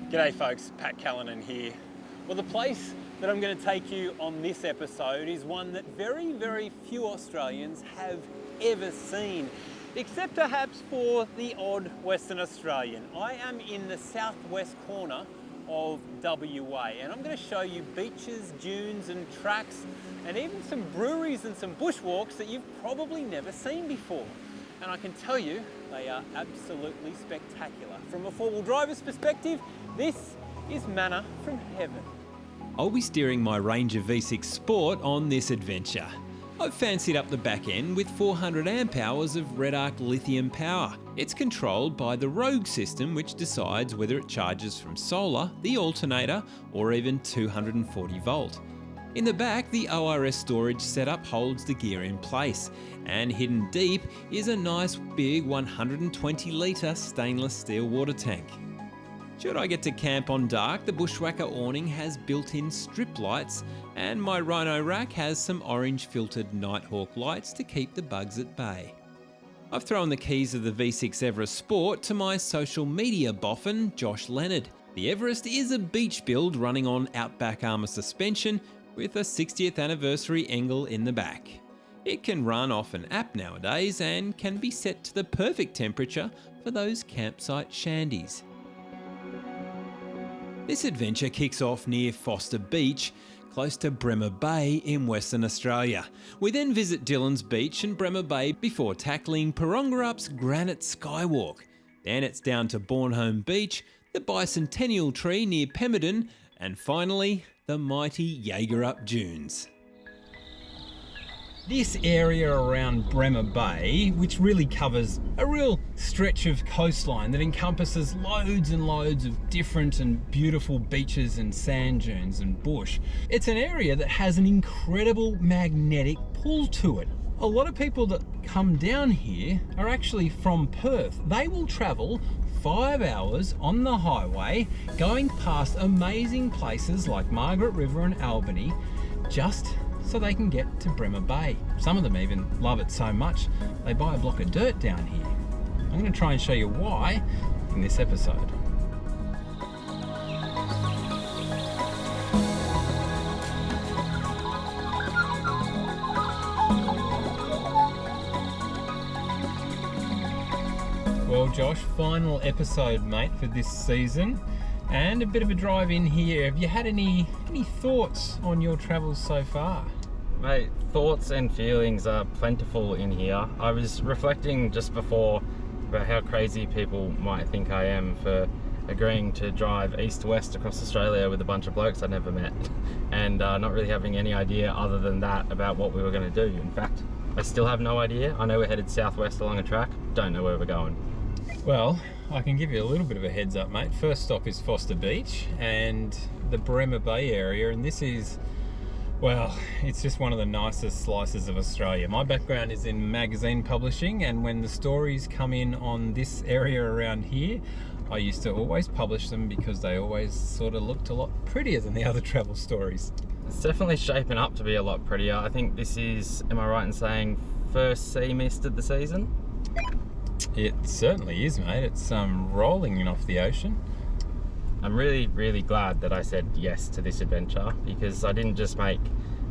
G'day folks, Pat Callinan here. Well, the place that I'm going to take you on this episode is one that very, very few Australians have ever seen, except perhaps for the odd Western Australian. I am in the southwest corner of WA, and I'm going to show you beaches, dunes and tracks, and even some breweries and some bushwalks that you've probably never seen before. And I can tell you, they are absolutely spectacular. From a four-wheel driver's perspective, this is manna from heaven. I'll be steering my Ranger V6 Sport on this adventure. I've fancied up the back end with 400 amp hours of red arc lithium power. It's controlled by the Rogue system, which decides whether it charges from solar, the alternator, or even 240 volt. In the back, the ORS storage setup holds the gear in place, and hidden deep is a nice big 120 litre stainless steel water tank. Should I get to camp on dark, the Bushwhacker awning has built-in strip lights, and my Rhino rack has some orange filtered Nighthawk lights to keep the bugs at bay. I've thrown the keys of the V6 Everest Sport to my social media boffin, Josh Leonard. The Everest is a beach build running on Outback Armour suspension with a 60th anniversary Engel in the back. It can run off an app nowadays and can be set to the perfect temperature for those campsite shandies. This adventure kicks off near Foster Beach, close to Bremer Bay in Western Australia. We then visit Dillon's Beach and Bremer Bay before tackling Parongarup's Granite Skywalk. Then it's down to Bornholm Beach, the Bicentennial Tree near Pemberton, and finally, the mighty Jagerup Dunes. This area around Bremer Bay, which really covers a real stretch of coastline that encompasses loads and loads of different and beautiful beaches and sand dunes and bush. It's an area that has an incredible magnetic pull to it. A lot of people that come down here are actually from Perth. They will travel 5 hours on the highway, going past amazing places like Margaret River and Albany, just so they can get to Bremer Bay. Some of them even love it so much, they buy a block of dirt down here. I'm going to try and show you why in this episode. Well, Josh, final episode, mate, for this season, and a bit of a drive in here. Have you had any thoughts on your travels so far? Mate, thoughts and feelings are plentiful in here. I was reflecting just before about how crazy people might think I am for agreeing to drive east-west across Australia with a bunch of blokes I'd never met, and not really having any idea other than that about what we were going to do. In fact, I still have no idea. I know we're headed southwest along a track, don't know where we're going. Well, I can give you a little bit of a heads up, mate. First stop is Foster Beach and the Bremer Bay area, and this is, well, it's just one of the nicest slices of Australia. My background is in magazine publishing, and when the stories come in on this area around here, I used to always publish them because they always sort of looked a lot prettier than the other travel stories. It's definitely shaping up to be a lot prettier. I think this is, am I right in saying, first sea mist of the season? It certainly is, mate. It's rolling in off the ocean. I'm really, really glad that I said yes to this adventure, because I didn't just make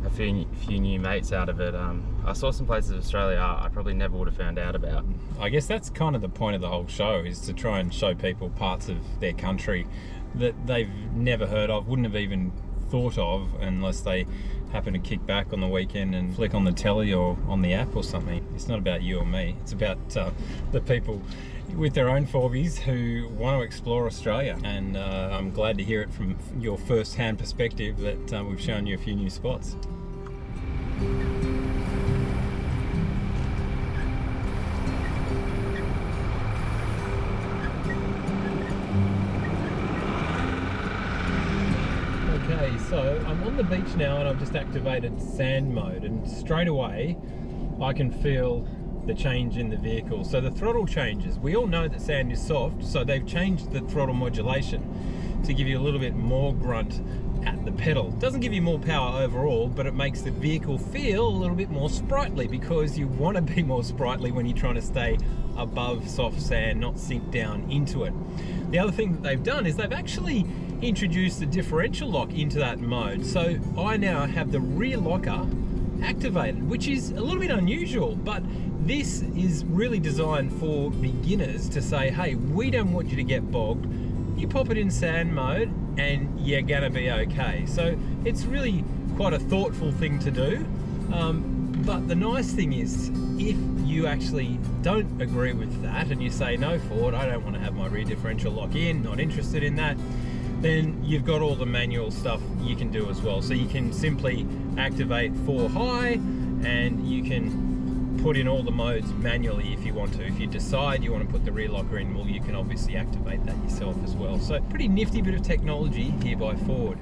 a few new mates out of it. I saw some places in Australia I probably never would have found out about. I guess that's kind of the point of the whole show, is to try and show people parts of their country that they've never heard of, wouldn't have even thought of unless they happen to kick back on the weekend and flick on the telly or on the app or something. It's not about you or me, it's about the people with their own fourbies who want to explore Australia, and I'm glad to hear it from your first-hand perspective that we've shown you a few new spots. Okay, so I'm on the beach now and I've just activated sand mode, and straight away I can feel the change in the vehicle. So the throttle changes. We all know that sand is soft, so they've changed the throttle modulation to give you a little bit more grunt at the pedal. It doesn't give you more power overall, but it makes the vehicle feel a little bit more sprightly, because you want to be more sprightly when you're trying to stay above soft sand, not sink down into it. The other thing that they've done is they've actually introduced the differential lock into that mode. So I now have the rear locker activated, which is a little bit unusual, but this is really designed for beginners to say, hey, we don't want you to get bogged. You pop it in sand mode and you're gonna be okay. So it's really quite a thoughtful thing to do. But the nice thing is, if you actually don't agree with that and you say, no Ford, I don't want to have my rear differential lock in, not interested in that, then you've got all the manual stuff you can do as well. So you can simply activate 4 high and you can put in all the modes manually if you want to. If you decide you want to put the rear locker in, well, you can obviously activate that yourself as well. So pretty nifty bit of technology here by Ford.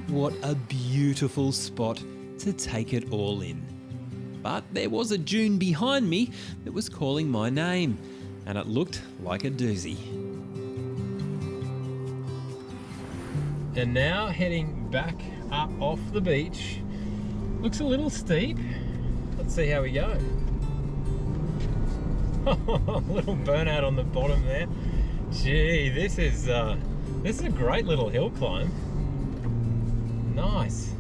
What a beautiful spot to take it all in. But there was a dune behind me that was calling my name, and it looked like a doozy. And now heading back up off the beach. Looks a little steep. Let's see how we go. Little burnout on the bottom there. Gee, this is a great little hill climb. Nice.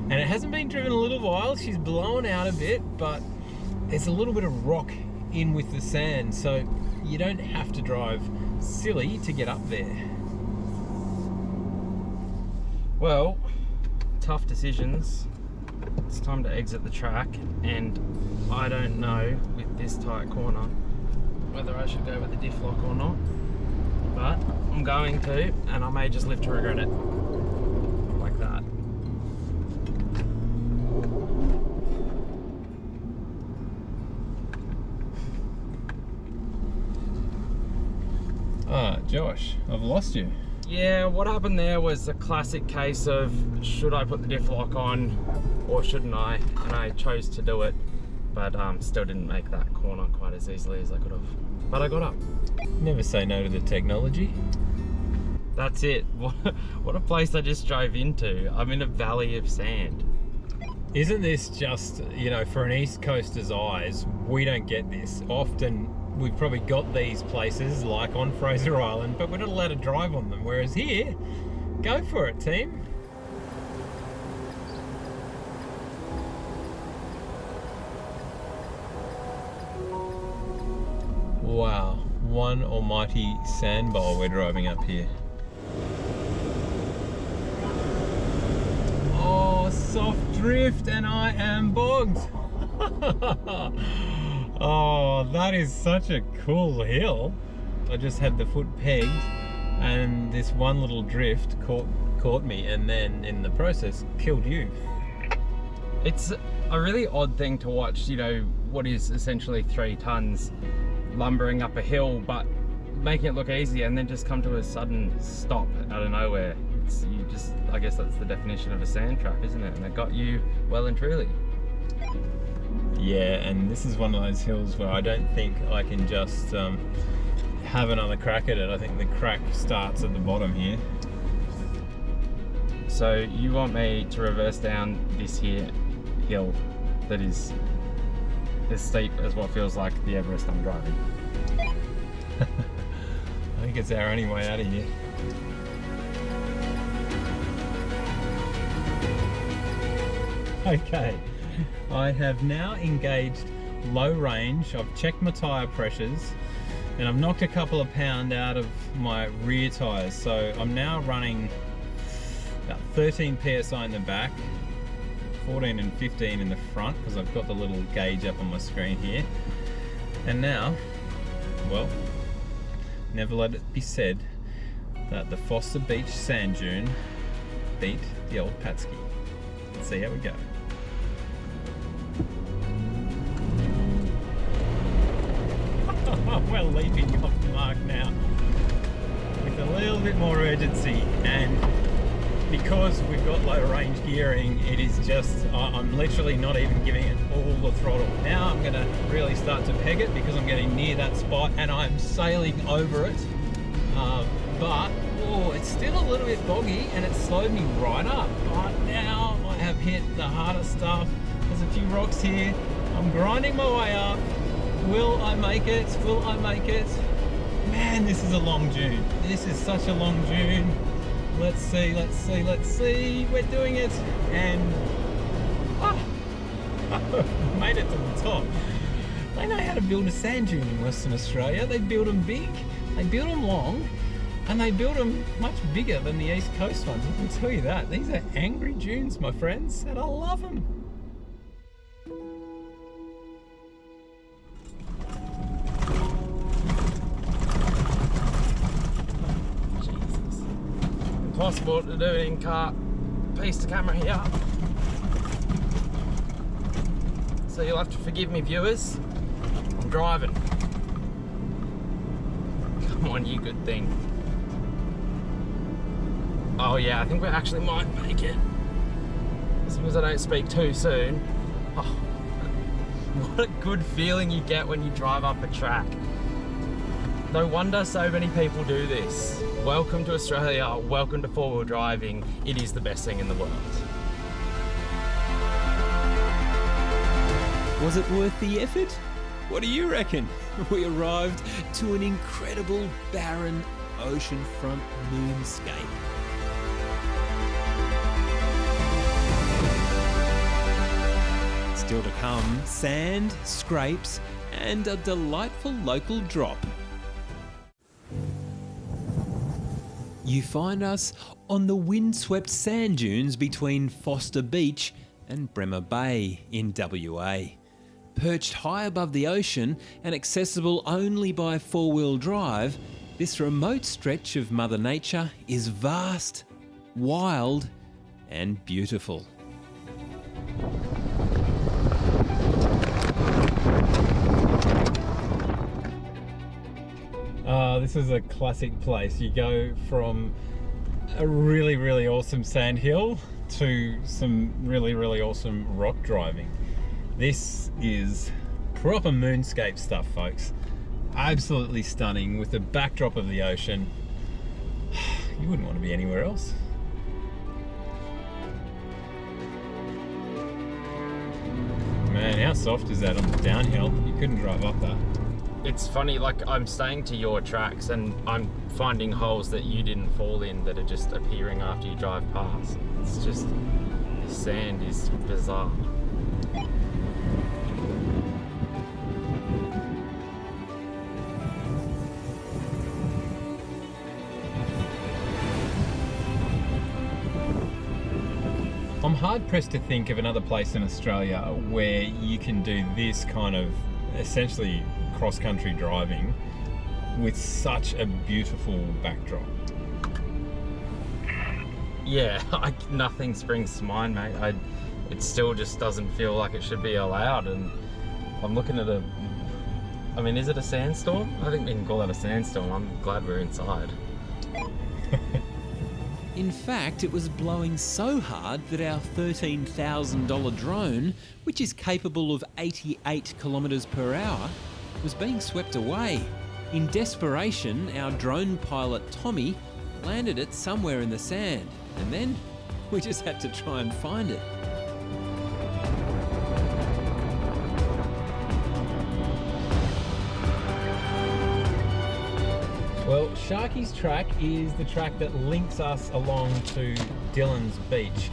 And it hasn't been driven a little while. She's blown out a bit, but there's a little bit of rock in with the sand, so you don't have to drive silly to get up there. Well, tough decisions. It's time to exit the track, and I don't know with this tight corner whether I should go with the diff lock or not, but I'm going to, and I may just live to regret it. Like that. Josh, I've lost you. Yeah, what happened there was a classic case of should I put the diff lock on or shouldn't I? And I chose to do it, but still didn't make that corner quite as easily as I could have. But I got up. Never say no to the technology. That's it. What a place I just drove into. I'm in a valley of sand. Isn't this just, you know, for an East Coaster's eyes, we don't get this. Often we've probably got these places like on Fraser Island, but we're not allowed to drive on them. Whereas here, go for it, team. Wow, one almighty sand bowl we're driving up here. Oh, soft drift and I am bogged. Oh, that is such a cool hill. I just had the foot pegged and this one little drift caught me, and then in the process killed you. It's a really odd thing to watch, you know, what is essentially 3 tons lumbering up a hill, but making it look easy and then just come to a sudden stop out of nowhere. I guess that's the definition of a sand trap, isn't it? And it got you well and truly. Yeah, and this is one of those hills where I don't think I can just have another crack at it. I think the crack starts at the bottom here. So you want me to reverse down this here hill that is as steep as what feels like the Everest I'm driving? I think it's our only way out of here. Okay, I have now engaged low range. I've checked my tyre pressures and I've knocked a couple of pound out of my rear tyres. So I'm now running about 13 PSI in the back, 14 and 15 in the front, because I've got the little gauge up on my screen here. And now, well, never let it be said that the Foster Beach sand dune beat the old Patski. Let's see how we go. We're leaping off the mark now with a little bit more urgency, and because we've got low range gearing, it is just, I'm literally not even giving it all the throttle. Now I'm going to really start to peg it because I'm getting near that spot and I'm sailing over it, but Oh, it's still a little bit boggy and it slowed me right up. But now I have hit the harder stuff. There's a few rocks here. I'm grinding my way up. Will I make it? Will I make it? Man, this is a long dune. This is such a long dune. Let's see, let's see, let's see. We're doing it. And made it to the top. They know how to build a sand dune in Western Australia. They build them big, they build them long, and they build them much bigger than the East Coast ones. I can tell you that. These are angry dunes, my friends, and I love them. Jesus. Impossible to do it in car. Piece the camera here. So you'll have to forgive me, viewers. I'm driving. Come on, you good thing. Oh yeah, I think we actually might make it. As long as I don't speak too soon. Oh, what a good feeling you get when you drive up a track. No wonder so many people do this. Welcome to Australia, welcome to four-wheel driving. It is the best thing in the world. Was it worth the effort? What do you reckon? We arrived to an incredible, barren oceanfront moonscape. Still to come, sand, scrapes, and a delightful local drop. You find us on the windswept sand dunes between Foster Beach and Bremer Bay in WA. Perched high above the ocean and accessible only by four-wheel drive, this remote stretch of Mother Nature is vast, wild, and beautiful. This is a classic place. You go from a really, really awesome sand hill to some really, really awesome rock driving. This is proper moonscape stuff, folks. Absolutely stunning with the backdrop of the ocean. You wouldn't want to be anywhere else. Man, how soft is that on the downhill? You couldn't drive up that. It's funny, like I'm staying to your tracks and I'm finding holes that you didn't fall in that are just appearing after you drive past. It's just, the sand is bizarre. I'm hard pressed to think of another place in Australia where you can do this kind of essentially cross-country driving with such a beautiful backdrop. Yeah, nothing springs to mind, mate. It still just doesn't feel like it should be allowed, and I'm looking at I mean, is it a sandstorm? I think we can call that a sandstorm. I'm glad we're inside. In fact, it was blowing so hard that our $13,000 drone, which is capable of 88 kilometres per hour, was being swept away. In desperation, our drone pilot Tommy landed it somewhere in the sand, and then we just had to try and find it. Well, Sharky's track is the track that links us along to Dillon's Beach.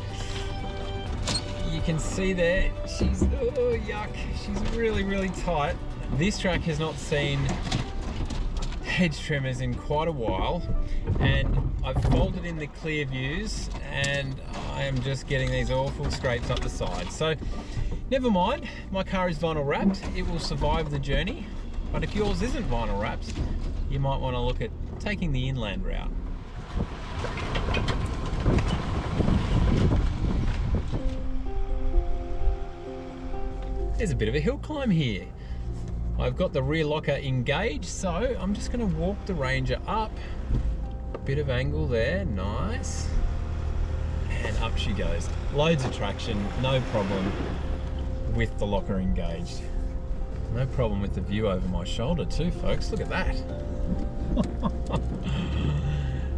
You can see there, she's, oh yuck, she's really, really tight. This track has not seen hedge trimmers in quite a while, and I've folded in the clear views and I am just getting these awful scrapes up the side. So never mind, my car is vinyl wrapped, it will survive the journey, but if yours isn't vinyl wrapped, you might want to look at taking the inland route. There's a bit of a hill climb here. I've got the rear locker engaged, so I'm just going to walk the Ranger up. Bit of angle there, nice. And up she goes. Loads of traction, no problem with the locker engaged. No problem with the view over my shoulder too, folks. Look at that.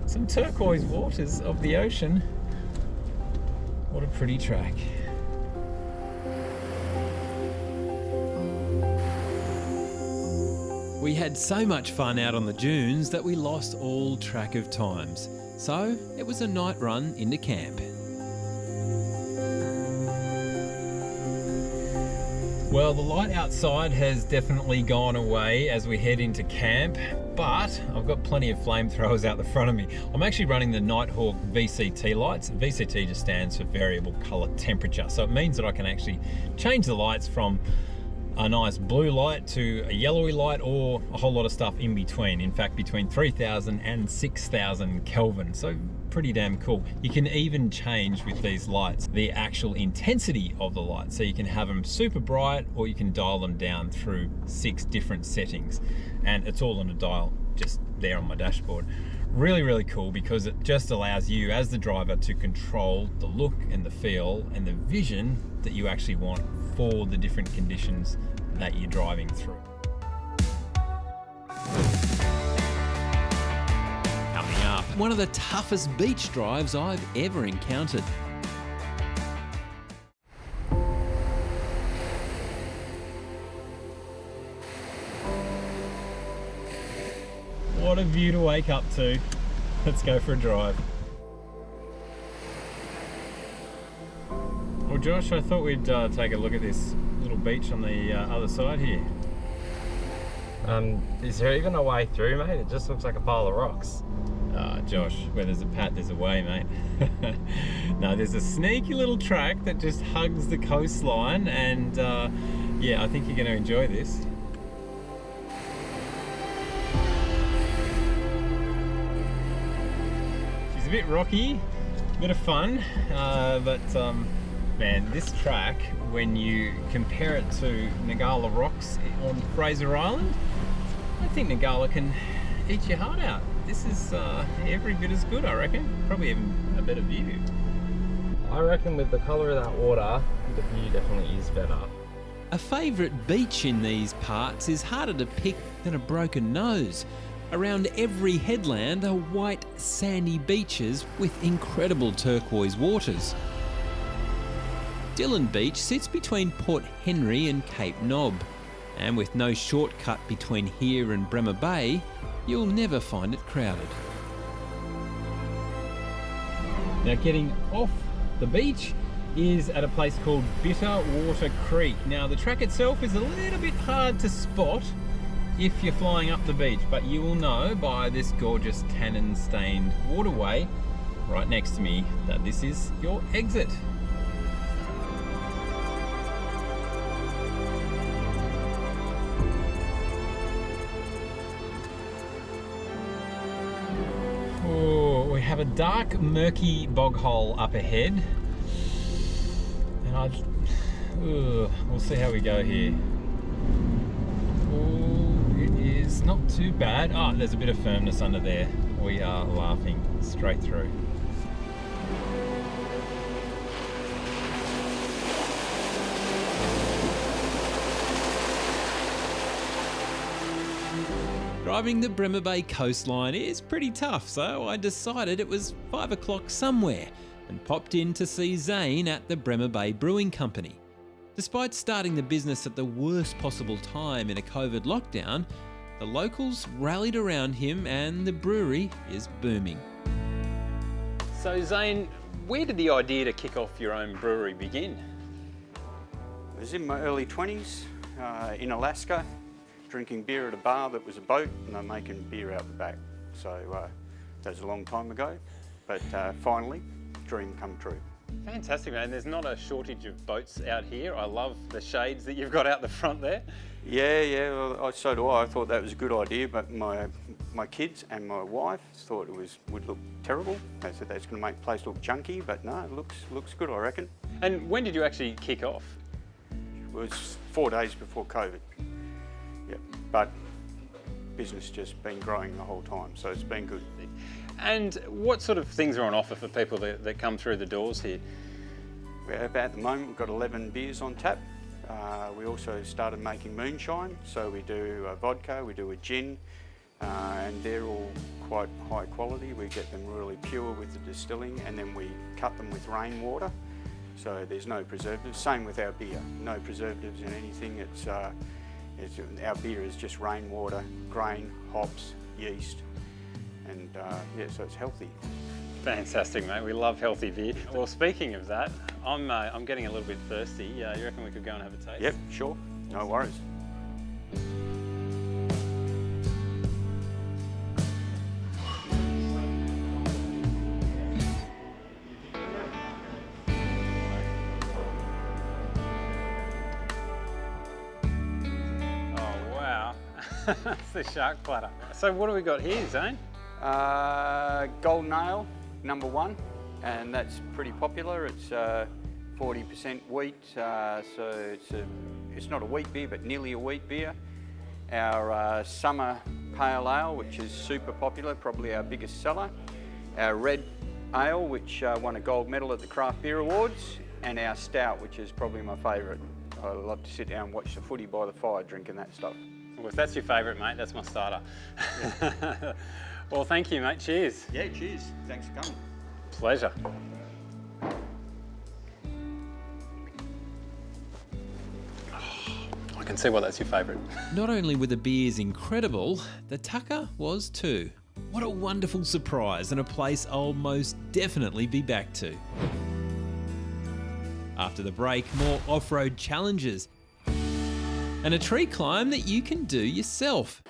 some turquoise waters of the ocean. What a pretty track. We had so much fun out on the dunes that we lost all track of times. So it was a night run into camp. Well, the light outside has definitely gone away as we head into camp, but I've got plenty of flamethrowers out the front of me. I'm actually running the Nighthawk VCT lights. VCT just stands for variable color temperature. So it means that I can actually change the lights from a nice blue light to a yellowy light, or a whole lot of stuff in between. In fact, between 3000 and 6000 Kelvin. So pretty damn cool. You can even change with these lights the actual intensity of the light. So you can have them super bright, or you can dial them down through 6 different settings. And it's all on a dial just there on my dashboard. Really, really cool, because it just allows you as the driver to control the look and the feel and the vision that you actually want for the different conditions that you're driving through. Coming up, one of the toughest beach drives I've ever encountered. What a view to wake up to. Let's go for a drive. Well, Josh, I thought we'd take a look at this little beach on the other side here. Is there even a way through, mate? It just looks like a pile of rocks. Josh, where there's a Pat, there's a way, mate. No, there's a sneaky little track that just hugs the coastline, and yeah, I think you're going to enjoy this. She's a bit rocky, a bit of fun, but man, this track, when you compare it to Nagala Rocks on Fraser Island, I think Nagala can eat your heart out. This is every bit as good, I reckon. Probably even a better view. I reckon with the colour of that water, the view definitely is better. A favourite beach in these parts is harder to pick than a broken nose. Around every headland are white, sandy beaches with incredible turquoise waters. Dillon Beach sits between Port Henry and Cape Nob, and with no shortcut between here and Bremer Bay, you'll never find it crowded. Now, getting off the beach is at a place called Bitter Water Creek. Now, the track itself is a little bit hard to spot if you're flying up the beach, but you will know by this gorgeous tannin-stained waterway right next to me that this is your exit. We have a dark, murky bog hole up ahead, and we'll see how we go here. It is not too bad. Oh, there's a bit of firmness under there. We are laughing straight through. Driving the Bremer Bay coastline is pretty tough, so I decided it was 5 o'clock somewhere and popped in to see Zane at the Bremer Bay Brewing Company. Despite starting the business at the worst possible time in a COVID lockdown, the locals rallied around him and the brewery is booming. So Zane, where did the idea to kick off your own brewery begin? I was in my early 20s in Alaska, drinking beer at a bar that was a boat, and they're making beer out the back. So that was a long time ago, but finally, dream come true. Fantastic, man. There's not a shortage of boats out here. I love the shades that you've got out the front there. Yeah, well, so do I. I thought that was a good idea, but my kids and my wife thought it would look terrible. They said that's going to make the place look junky, but no, it looks good, I reckon. And when did you actually kick off? It was 4 days before COVID. Yep, but business just been growing the whole time, so it's been good. And what sort of things are on offer for people that come through the doors here? At the moment, we've got 11 beers on tap. We also started making moonshine, so we do a vodka, we do a gin, and they're all quite high quality. We get them really pure with the distilling, and then we cut them with rainwater. So there's no preservatives. Same with our beer, no preservatives in anything. Our beer is just rainwater, grain, hops, yeast, and yeah, so it's healthy. Fantastic, mate. We love healthy beer. Well, speaking of that, I'm getting a little bit thirsty. You reckon we could go and have a taste? Yep, sure. No worries. Oh, wow. It's the shark platter. So what do we got here, Zane? Golden Ale, #1, and that's pretty popular. It's 40% wheat, so it's not a wheat beer, but nearly a wheat beer. Our summer pale ale, which is super popular, probably our biggest seller. Our red ale, which won a gold medal at the Craft Beer Awards, and our stout, which is probably my favourite. I love to sit down and watch the footy by the fire drinking that stuff. Well, if that's your favourite, mate, that's my starter. Yeah. Well, thank you, mate. Cheers. Yeah, cheers. Thanks for coming. Pleasure. I can see why that's your favourite. Not only were the beers incredible, the tucker was too. What a wonderful surprise, and a place I'll most definitely be back to. After the break, more off-road challenges and a tree climb that you can do yourself.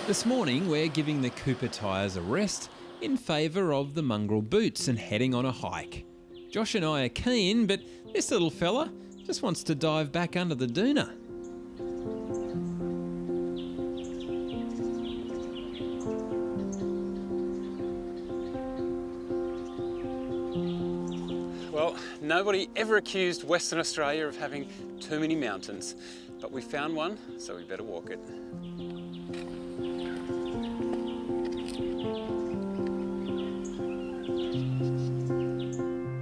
This morning, we're giving the Cooper tyres a rest in favour of the mongrel boots and heading on a hike. Josh and I are keen, but this little fella just wants to dive back under the doona. Well, nobody ever accused Western Australia of having too many mountains, but we found one, so we better walk it.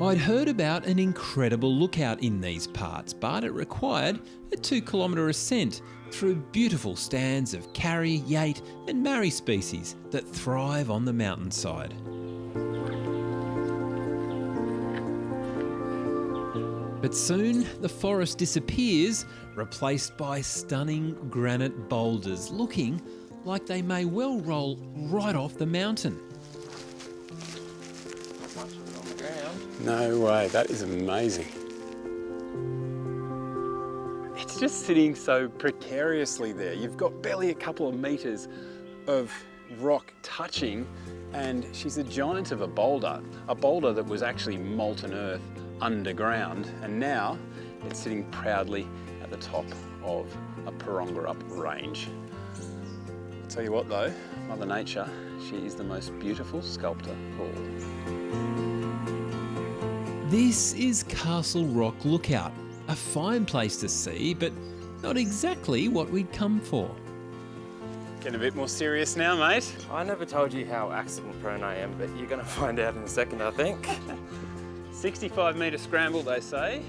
I'd heard about an incredible lookout in these parts, but it required a 2-kilometre ascent through beautiful stands of karri, yate and marri species that thrive on the mountainside. But soon the forest disappears, replaced by stunning granite boulders looking like they may well roll right off the mountain. No way, that is amazing. It's just sitting so precariously there. You've got barely a couple of metres of rock touching, and she's a giant of a boulder that was actually molten earth underground, and now it's sitting proudly at the top of a Parongarup range. I'll tell you what though, Mother Nature, she is the most beautiful sculptor of all. This is Castle Rock Lookout, a fine place to see, but not exactly what we'd come for. Getting a bit more serious now, mate. I never told you how accident prone I am, but you're going to find out in a second, I think. 65 metre scramble, they say.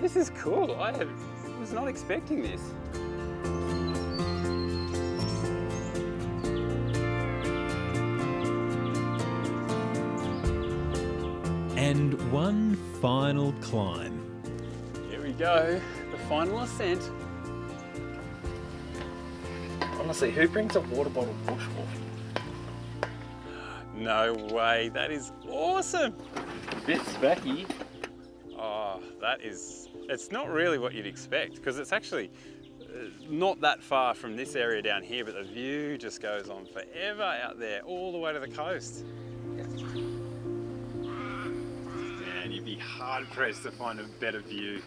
This is cool. I was not expecting this. And one final climb. Here we go, the final ascent. Honestly, who brings a water bottle bushwalk? No way, that is awesome. A bit specky. Oh, it's not really what you'd expect, because it's actually not that far from this area down here, but the view just goes on forever out there, all the way to the coast. And you'd be hard pressed to find a better view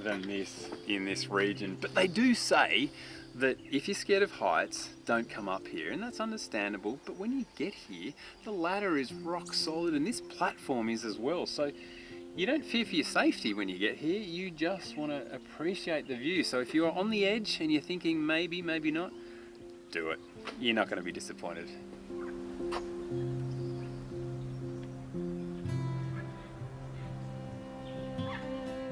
than this in this region. But they do say that if you're scared of heights, don't come up here, and that's understandable. But when you get here, the ladder is rock solid, and this platform is as well. So you don't fear for your safety when you get here, you just want to appreciate the view. So if you're on the edge and you're thinking maybe, maybe not, do it. You're not going to be disappointed.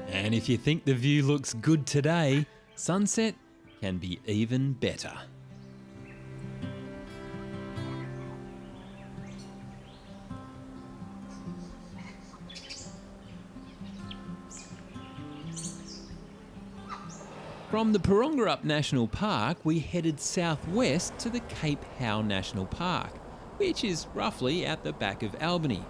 And if you think the view looks good today, sunset can be even better. From the Parongarup National Park, we headed southwest to the Cape Howe National Park, which is roughly out the back of Albany.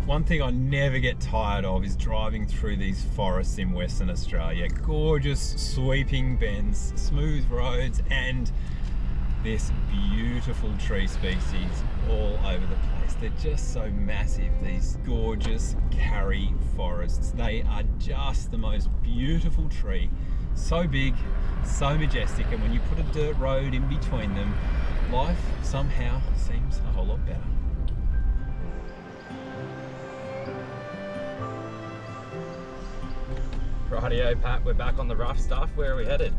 One thing I never get tired of is driving through these forests in Western Australia. Gorgeous sweeping bends, smooth roads, and this beautiful tree species all over the place. They're just so massive, these gorgeous karri forests. They are just the most beautiful tree. So big, so majestic, and when you put a dirt road in between them, life somehow seems a whole lot better. Rightio, Pat, we're back on the rough stuff. Where are we headed?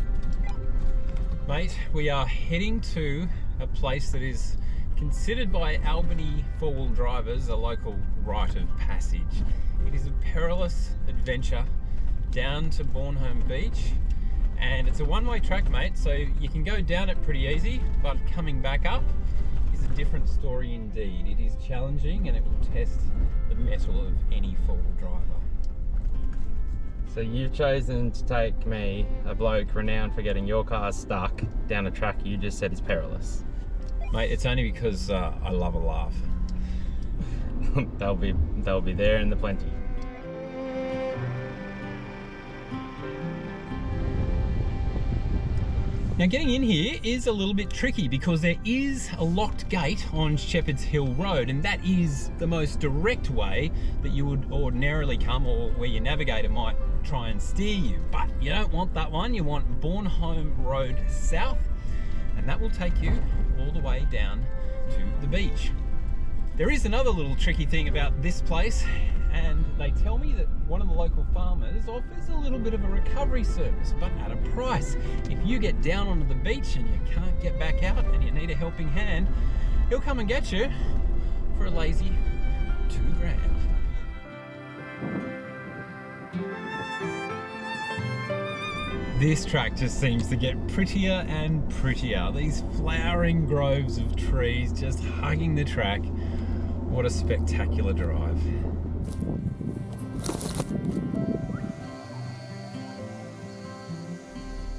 Mate, we are heading to a place that is considered by Albany four-wheel drivers a local rite of passage. It is a perilous adventure down to Bornholm Beach, and it's a one-way track, mate, so you can go down it pretty easy, but coming back up is a different story indeed. It is challenging and it will test the mettle of any four-wheel driver. So you've chosen to take me, a bloke renowned for getting your car stuck, down a track you just said is perilous. Mate, it's only because I love a laugh. they'll be there in the plenty. Now getting in here is a little bit tricky because there is a locked gate on Shepherd's Hill Road, and that is the most direct way that you would ordinarily come, or where your navigator might try and steer you. But you don't want that one, you want Bornholm Road South, and that will take you all the way down to the beach. There is another little tricky thing about this place, and they tell me that one of the local farmers offers a little bit of a recovery service, but at a price. If you get down onto the beach and you can't get back out and you need a helping hand, he'll come and get you for a lazy $2,000. This track just seems to get prettier and prettier. These flowering groves of trees just hugging the track. What a spectacular drive.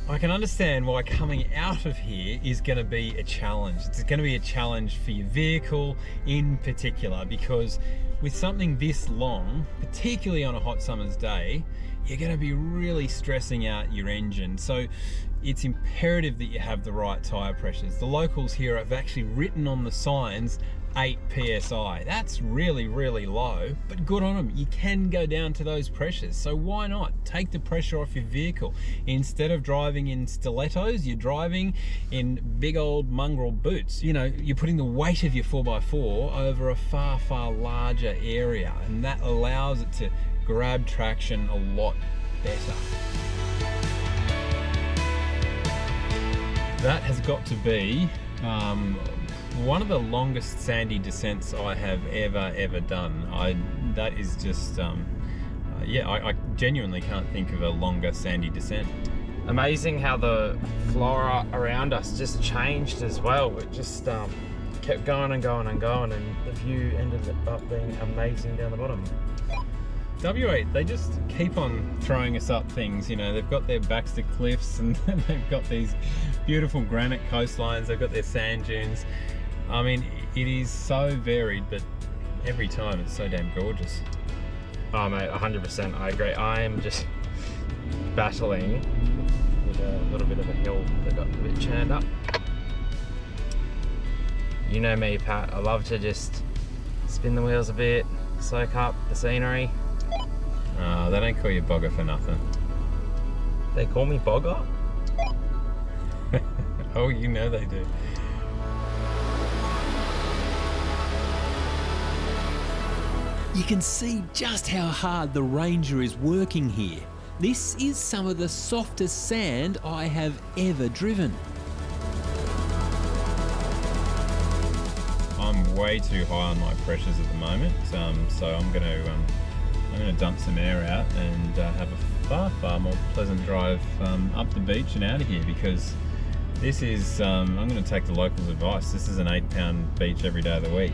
I can understand why coming out of here is going to be a challenge. It's going to be a challenge for your vehicle in particular, because with something this long, particularly on a hot summer's day, you're going to be really stressing out your engine. So it's imperative that you have the right tyre pressures. The locals here have actually written on the signs 8 psi. That's really, really low, but good on them. You can go down to those pressures, so why not take the pressure off your vehicle? Instead of driving in stilettos, you're driving in big old mongrel boots. You know, you're putting the weight of your 4x4 over a far, far larger area, and that allows it to grab traction a lot better. That has got to be one of the longest sandy descents I have ever done. That is just, I genuinely can't think of a longer sandy descent. Amazing how the flora around us just changed as well. It just kept going and going and going, and the view ended up being amazing down the bottom. W8, they just keep on throwing us up things. You know, they've got their Baxter Cliffs, and then they've got these beautiful granite coastlines, they've got their sand dunes. I mean, it is so varied, but every time it's so damn gorgeous. Oh mate, 100%, I agree. I am just battling with a little bit of a hill that got a bit churned up. You know me, Pat, I love to just spin the wheels a bit, soak up the scenery. They don't call you Bogger for nothing. They call me Bogger? Oh, you know they do. You can see just how hard the Ranger is working here. This is some of the softest sand I have ever driven. I'm way too high on my pressures at the moment, so I'm going to dump some air out and have a far more pleasant drive up the beach and out of here, because this is, I'm going to take the locals' advice, this is an 8-pound beach every day of the week.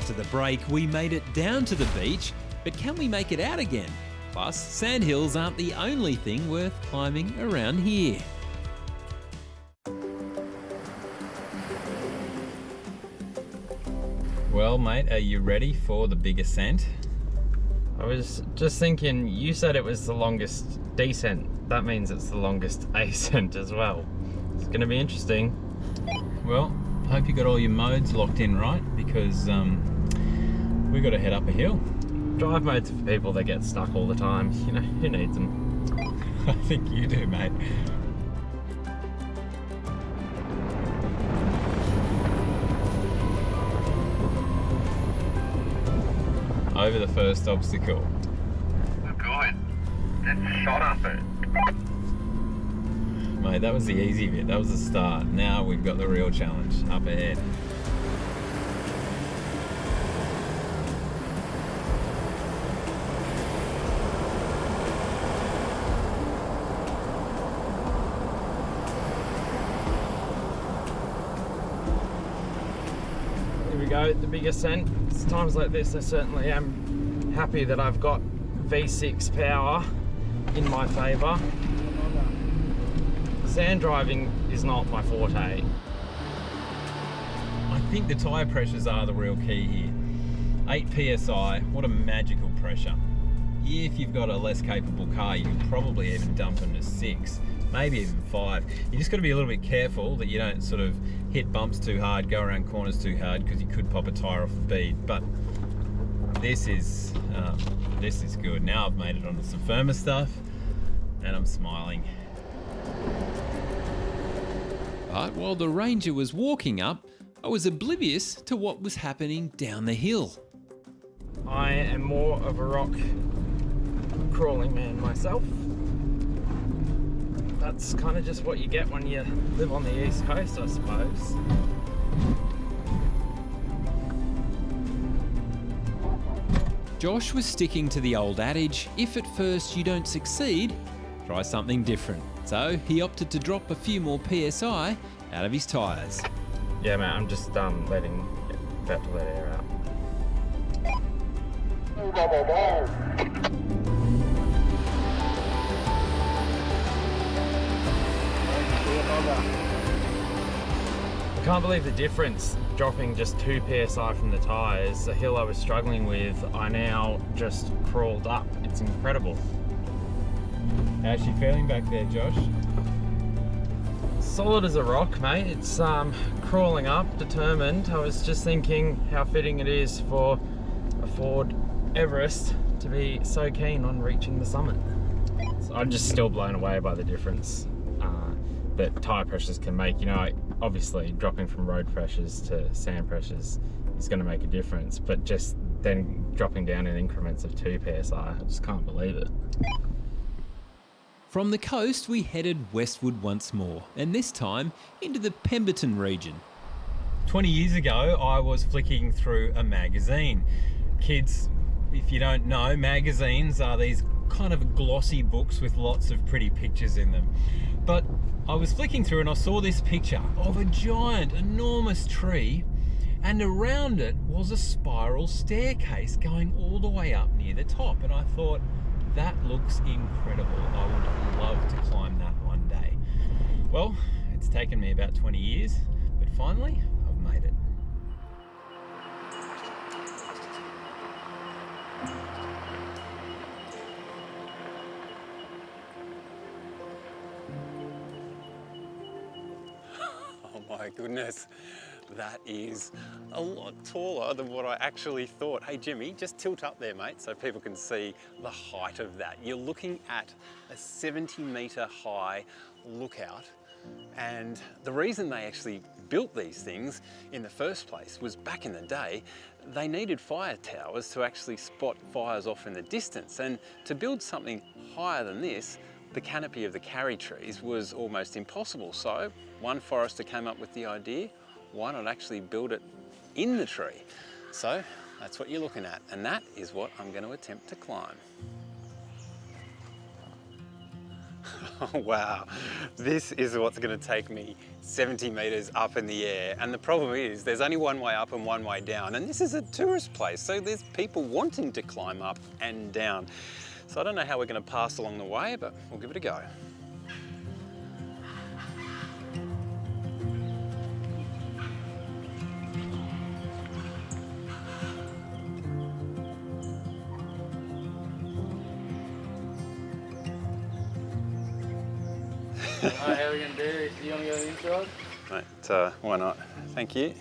After the break, we made it down to the beach, but can we make it out again? Plus, sandhills aren't the only thing worth climbing around here. Well, mate, are you ready for the big ascent? I was just thinking, you said it was the longest descent. That means it's the longest ascent as well. It's going to be interesting. Well, I hope you got all your modes locked in right, because we got to head up a hill. Drive modes for people that get stuck all the time. You know, who needs them? I think you do, mate. Over the first obstacle. Good. Just shot up it. Mate, that was the easy bit. That was the start. Now we've got the real challenge up ahead. Here we go, the big ascent. It's times like this I certainly am happy that I've got V6 power in my favour. Sand driving is not my forte. I think the tyre pressures are the real key here. 8 psi, what a magical pressure. If you've got a less capable car, you can probably even dump them to 6, maybe even 5. You just got to be a little bit careful that you don't sort of hit bumps too hard, go around corners too hard, because you could pop a tyre off the bead. But this is good. Now I've made it onto some firmer stuff, and I'm smiling. But while the ranger was walking up, I was oblivious to what was happening down the hill. I am more of a rock crawling man myself. That's kind of just what you get when you live on the East Coast, I suppose. Josh was sticking to the old adage, if at first you don't succeed, try something different. So he opted to drop a few more PSI out of his tyres. Yeah, mate, I'm just about to let air out. I can't believe the difference, dropping just 2 PSI from the tyres. The hill I was struggling with, I now just crawled up. It's incredible. How's she feeling back there, Josh? Solid as a rock, mate. It's crawling up, determined. I was just thinking how fitting it is for a Ford Everest to be so keen on reaching the summit. So I'm just still blown away by the difference that tyre pressures can make. You know, obviously dropping from road pressures to sand pressures is going to make a difference, but just then dropping down in increments of 2 PSI, I just can't believe it. From the coast, we headed westward once more, and this time into the Pemberton region. 20 years ago, I was flicking through a magazine. Kids, if you don't know, magazines are these kind of glossy books with lots of pretty pictures in them. But I was flicking through and I saw this picture of a giant, enormous tree, and around it was a spiral staircase going all the way up near the top. And I thought, that looks incredible. I would love to climb that one day. Well, it's taken me about 20 years, but finally, I've made it. Oh my goodness, that is a lot taller than what I actually thought. Hey Jimmy, just tilt up there, mate, so people can see the height of that. You're looking at a 70-metre high lookout, and the reason they actually built these things in the first place was back in the day, they needed fire towers to actually spot fires off in the distance, and to build something higher than this, the canopy of the carry trees was almost impossible. So one forester came up with the idea, why not actually build it in the tree? So that's what you're looking at, and that is what I'm going to attempt to climb. Oh, wow, this is what's going to take me 70 meters up in the air. And the problem is there's only one way up and one way down. And this is a tourist place, so there's people wanting to climb up and down. So I don't know how we're going to pass along the way, but we'll give it a go. How are we going to do this? Do you want to go inside? Right, why not? Thank you.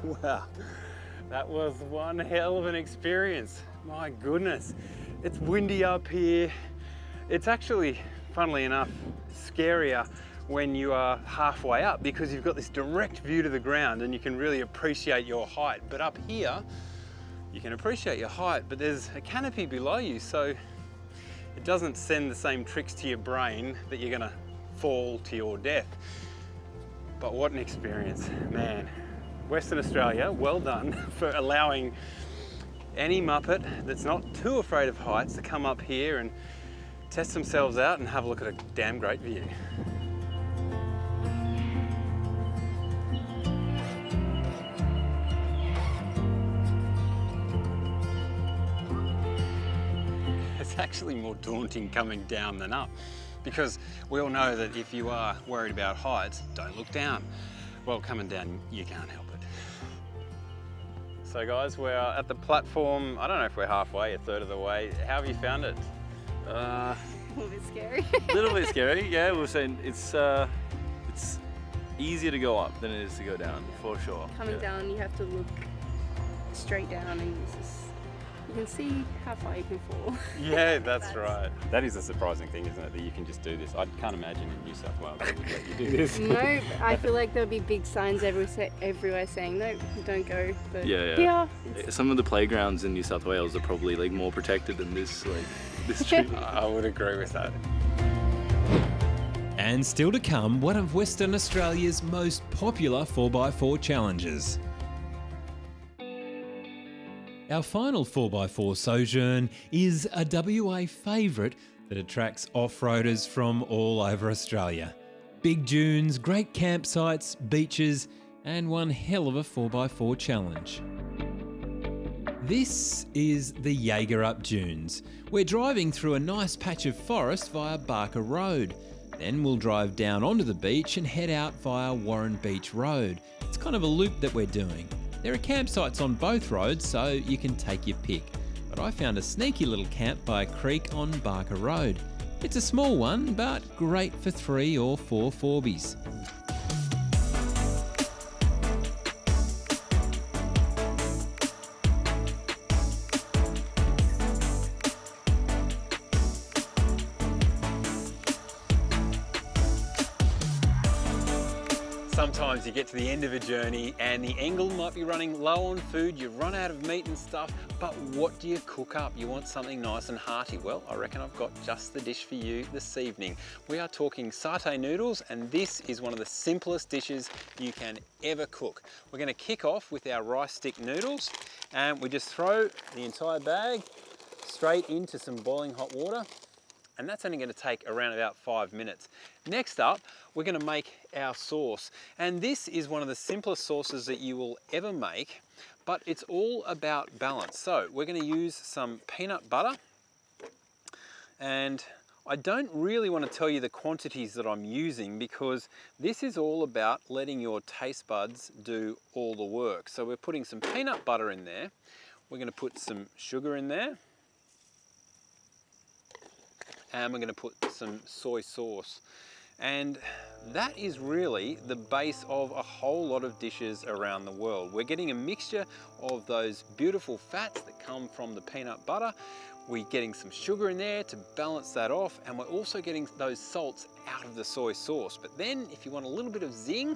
Wow, that was one hell of an experience. My goodness, it's windy up here. It's actually, funnily enough, scarier when you are halfway up because you've got this direct view to the ground and you can really appreciate your height. But up here, you can appreciate your height, but there's a canopy below you, so it doesn't send the same tricks to your brain that you're gonna fall to your death. But what an experience, man. Western Australia, well done for allowing any Muppet that's not too afraid of heights to come up here and test themselves out and have a look at a damn great view. It's actually more daunting coming down than up because we all know that if you are worried about heights, don't look down. Well, coming down, you can't help it. So guys, we're at the platform. I don't know if we're halfway, a third of the way. How have you found it? A little bit scary. A little bit scary, yeah. We were saying it's easier to go up than it is to go down, for sure. Coming down, you have to look straight down and you can see how far you can fall. Yeah, that's right. That is a surprising thing, isn't it, that you can just do this. I can't imagine in New South Wales they would let you do this. No, I feel like there'll be big signs everywhere saying, no, don't go. But yeah. Some of the playgrounds in New South Wales are probably like more protected than this trip. I would agree with that. And still to come, one of Western Australia's most popular 4x4 challenges. Our final 4x4 sojourn is a WA favourite that attracts off-roaders from all over Australia. Big dunes, great campsites, beaches, and one hell of a 4x4 challenge. This is the Jaeger Dunes. We're driving through a nice patch of forest via Barker Road. Then we'll drive down onto the beach and head out via Warren Beach Road. It's kind of a loop that we're doing. There are campsites on both roads, so you can take your pick. But I found a sneaky little camp by a creek on Barker Road. It's a small one, but great for 3 or 4 4-bies. Sometimes you get to the end of a journey and the angle might be running low on food, you run out of meat and stuff, but what do you cook up? You want something nice and hearty. Well, I reckon I've got just the dish for you this evening. We are talking satay noodles, and this is one of the simplest dishes you can ever cook. We're going to kick off with our rice stick noodles, and we just throw the entire bag straight into some boiling hot water. And that's only going to take around about 5 minutes. Next up, we're going to make our sauce. And this is one of the simplest sauces that you will ever make, but it's all about balance. So we're going to use some peanut butter. And I don't really want to tell you the quantities that I'm using because this is all about letting your taste buds do all the work. So we're putting some peanut butter in there. We're going to put some sugar in there. And we're going to put some soy sauce. And that is really the base of a whole lot of dishes around the world. We're getting a mixture of those beautiful fats that come from the peanut butter. We're getting some sugar in there to balance that off, and we're also getting those salts out of the soy sauce. But then if you want a little bit of zing,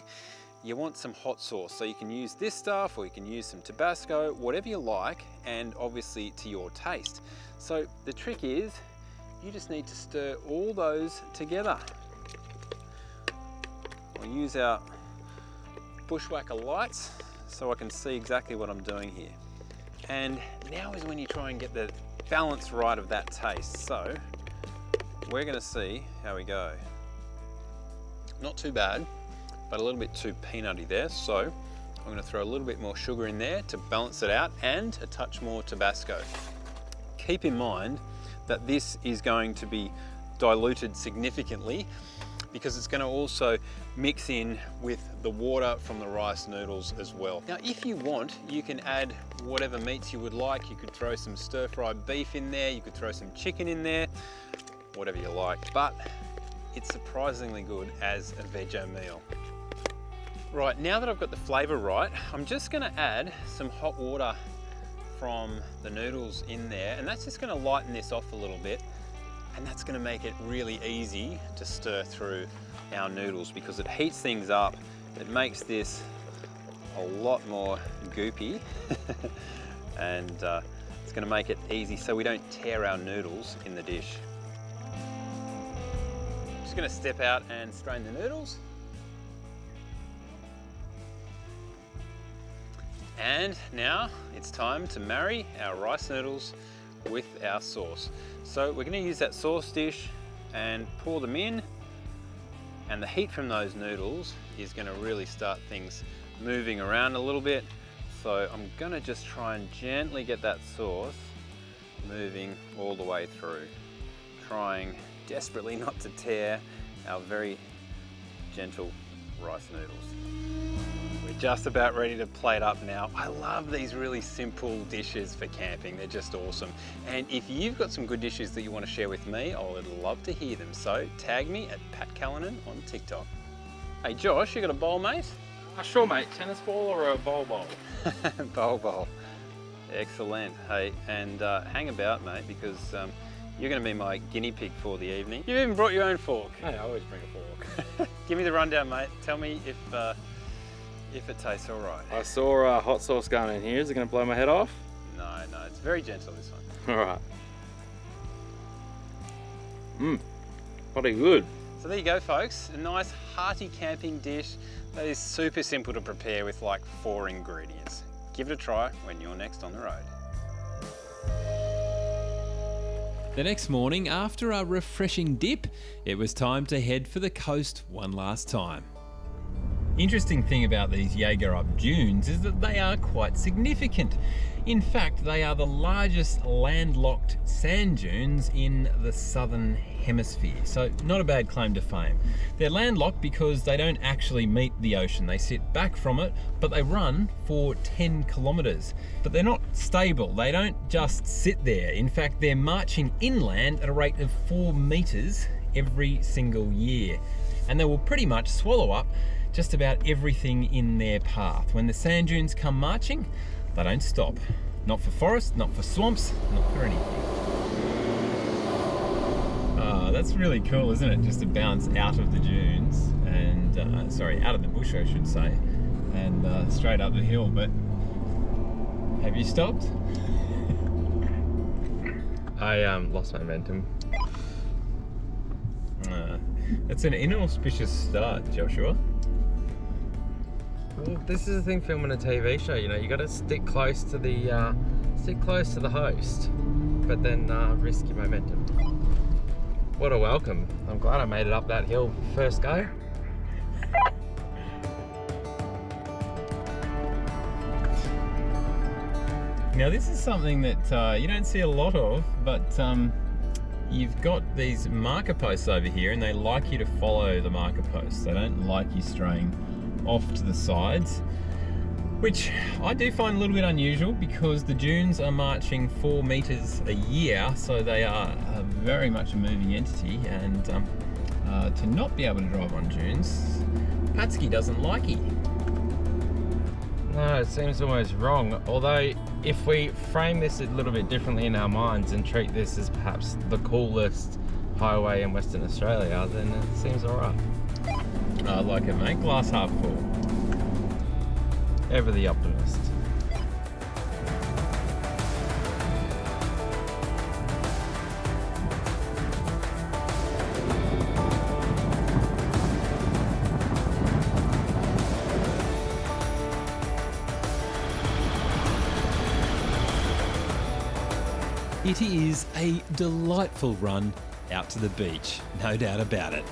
you want some hot sauce. So you can use this stuff, or you can use some Tabasco, whatever you like, and obviously to your taste. So the trick is, you just need to stir all those together. We'll use our bushwhacker lights so I can see exactly what I'm doing here. And now is when you try and get the balance right of that taste. So we're gonna see how we go. Not too bad, but a little bit too peanutty there. So I'm gonna throw a little bit more sugar in there to balance it out and a touch more Tabasco. Keep in mind that this is going to be diluted significantly because it's going to also mix in with the water from the rice noodles as well. Now, if you want, you can add whatever meats you would like. You could throw some stir-fried beef in there, you could throw some chicken in there, whatever you like, but it's surprisingly good as a veggie meal. Right, now that I've got the flavor right, I'm just going to add some hot water from the noodles in there, and that's just going to lighten this off a little bit, and that's going to make it really easy to stir through our noodles because it heats things up. It makes this a lot more goopy and it's going to make it easy so we don't tear our noodles in the dish. Just going to step out and strain the noodles. And now it's time to marry our rice noodles with our sauce. So we're going to use that sauce dish and pour them in, and the heat from those noodles is going to really start things moving around a little bit. So I'm going to just try and gently get that sauce moving all the way through, trying desperately not to tear our very gentle rice noodles. We're just about ready to plate up now. I love these really simple dishes for camping. They're just awesome. And if you've got some good dishes that you want to share with me, I would love to hear them. So tag me at Pat Callinan on TikTok. Hey Josh, you got a bowl, mate? Sure, mate. Tennis ball or a bowl? Bowl. Excellent. Hey, and hang about, mate, because you're going to be my guinea pig for the evening. You've even brought your own fork. Hey, I always bring a fork. Give me the rundown, mate. Tell me if it tastes all right. I saw hot sauce going in here. Is it going to blow my head off? No, it's very gentle, this one. All right. Pretty good. So there you go, folks. A nice hearty camping dish that is super simple to prepare with like 4 ingredients. Give it a try when you're next on the road. The next morning, after a refreshing dip, it was time to head for the coast one last time. Interesting thing about these Jagerup dunes is that they are quite significant. In fact, they are the largest landlocked sand dunes in the southern hemisphere, so not a bad claim to fame. They're landlocked because they don't actually meet the ocean. They sit back from it, but they run for 10 kilometres. But they're not stable. They don't just sit there. In fact, they're marching inland at a rate of 4 metres every single year. And they will pretty much swallow up just about everything in their path. When the sand dunes come marching, they don't stop. Not for forests, not for swamps, not for anything. That's really cool, isn't it? Just to bounce out of the dunes and, out of the bush, I should say, and straight up the hill. But have you stopped? I lost momentum. That's an inauspicious start, Joshua. Well, this is the thing filming a TV show, you know, you got to stick close to the host, but then risk your momentum. What a welcome. I'm glad I made it up that hill first go. Now this is something that you don't see a lot of, but you've got these marker posts over here and they like you to follow the marker posts. They don't like you straying off to the sides, which I do find a little bit unusual because the dunes are marching 4 metres a year, so they are very much a moving entity, and to not be able to drive on dunes, Patsky doesn't like it. No, it seems almost wrong, although if we frame this a little bit differently in our minds and treat this as perhaps the coolest highway in Western Australia, then it seems alright. I like it, mate. Glass half full. Ever the optimist. It is a delightful run out to the beach, no doubt about it.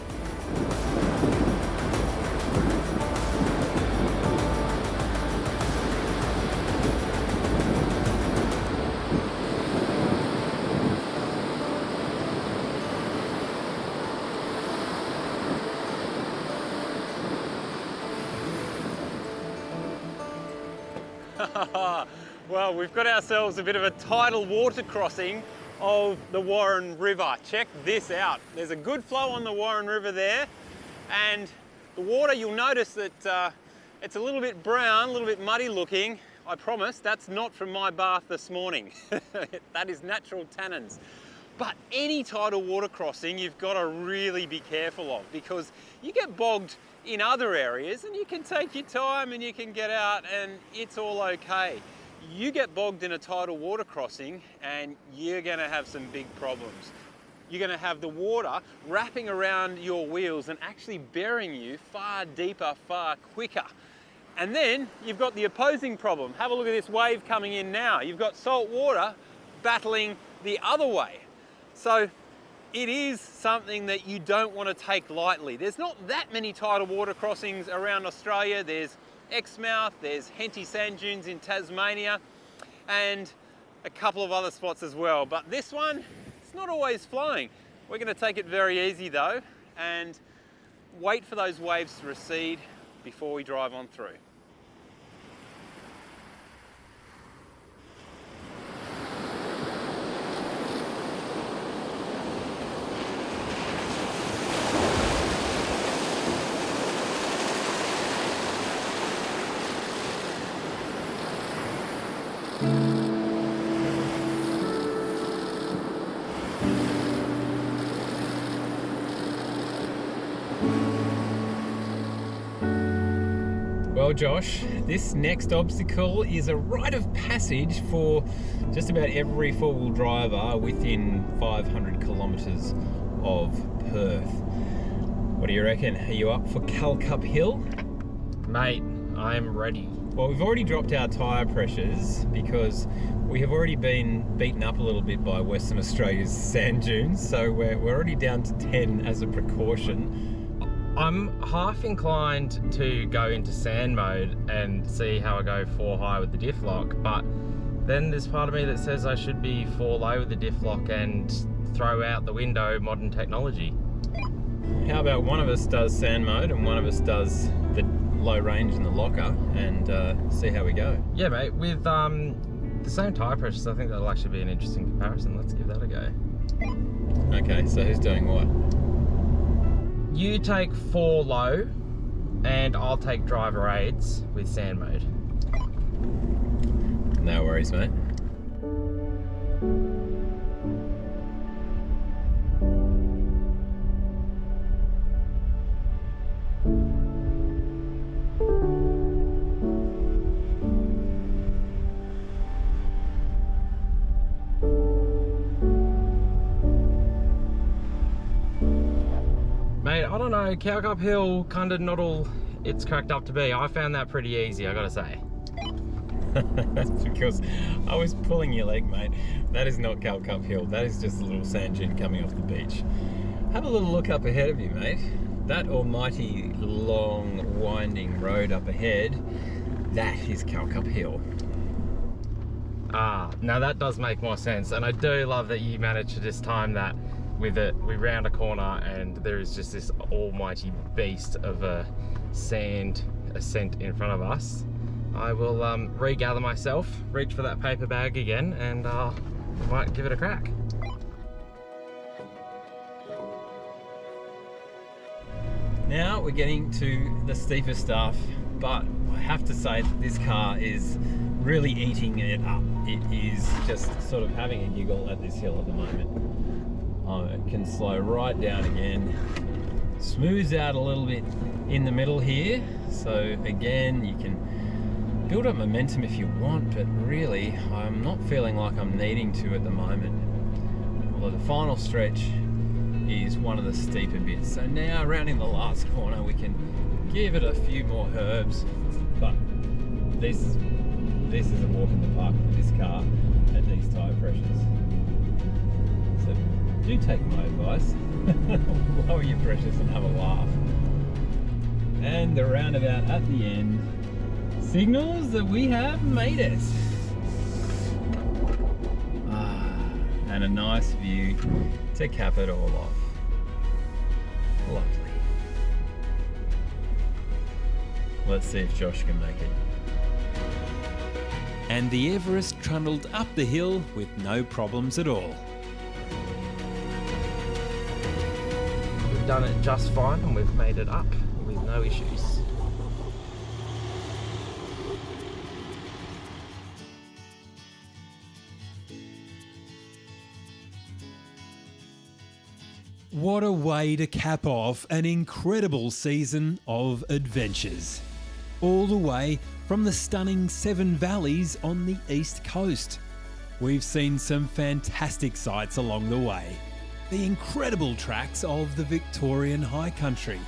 Well, we've got ourselves a bit of a tidal water crossing of the Warren River. Check this out. There's a good flow on the Warren River there, and the water, you'll notice that it's a little bit brown, a little bit muddy looking. I promise that's not from my bath this morning. That is natural tannins. But any tidal water crossing you've got to really be careful of, because you get bogged in other areas and you can take your time and you can get out and it's all okay. You get bogged in a tidal water crossing and you're going to have some big problems. You're going to have the water wrapping around your wheels and actually burying you far deeper, far quicker. And then you've got the opposing problem. Have a look at this wave coming in now. You've got salt water battling the other way. So it is something that you don't want to take lightly. There's not that many tidal water crossings around Australia. There's Exmouth, there's Henty Sand Dunes in Tasmania, and a couple of other spots as well. But this one, it's not always flowing. We're going to take it very easy though, and wait for those waves to recede before we drive on through. Well, Josh, this next obstacle is a rite of passage for just about every four-wheel driver within 500 kilometres of Perth. What do you reckon? Are you up for Calcup Hill? Mate, I'm ready. Well, we've already dropped our tyre pressures because we have already been beaten up a little bit by Western Australia's sand dunes, so we're already down to 10 as a precaution. I'm half inclined to go into sand mode and see how I go 4 high with the diff lock, but then there's part of me that says I should be 4 low with the diff lock and throw out the window modern technology. How about one of us does sand mode and one of us does the low range in the locker and see how we go? Yeah, mate, with the same tyre pressures, I think that'll actually be an interesting comparison. Let's give that a go. Okay, so who's doing what? You take 4 low, and I'll take driver aids with sand mode. No worries, mate. Mate, I don't know, Calcup Hill, kind of not all it's cracked up to be. I found that pretty easy, I gotta say. That's because I was pulling your leg, mate. That is not Calcup Hill. That is just a little sand dune coming off the beach. Have a little look up ahead of you, mate. That almighty long winding road up ahead, that is Calcup Hill. Ah, now that does make more sense, and I do love that you managed to just time that with it. We round a corner and there is just this almighty beast of a sand ascent in front of us. I will regather myself, reach for that paper bag again, and we might give it a crack. Now we're getting to the steeper stuff, but I have to say that this car is really eating it up. It is just sort of having a giggle at this hill at the moment. It can slow right down again, smooths out a little bit in the middle here, so again you can build up momentum if you want, but really I'm not feeling like I'm needing to at the moment. Although the final stretch is one of the steeper bits. So now rounding the last corner we can give it a few more herbs, but this is a walk in the park for this car at these tyre pressures. So do take my advice. Lower your pressures and have a laugh. And the roundabout at the end signals that we have made it. And a nice view to cap it all off. Lovely. Let's see if Josh can make it. And the Everest trundled up the hill with no problems at all. We've done it just fine and we've made it up with no issues. What a way to cap off an incredible season of adventures. All the way from the stunning Seven Valleys on the east coast. We've seen some fantastic sights along the way. The incredible tracks of the Victorian High Country.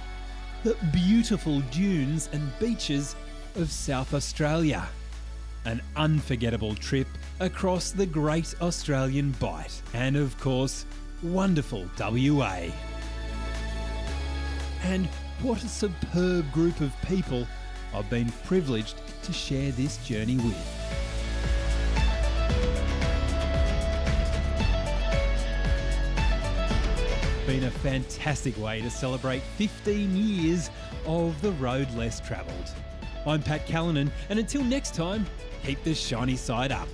The beautiful dunes and beaches of South Australia. An unforgettable trip across the Great Australian Bight. And of course, wonderful WA. And what a superb group of people I've been privileged to share this journey with. Been a fantastic way to celebrate 15 years of the road less travelled. I'm Pat Callinan, and until next time, keep the shiny side up.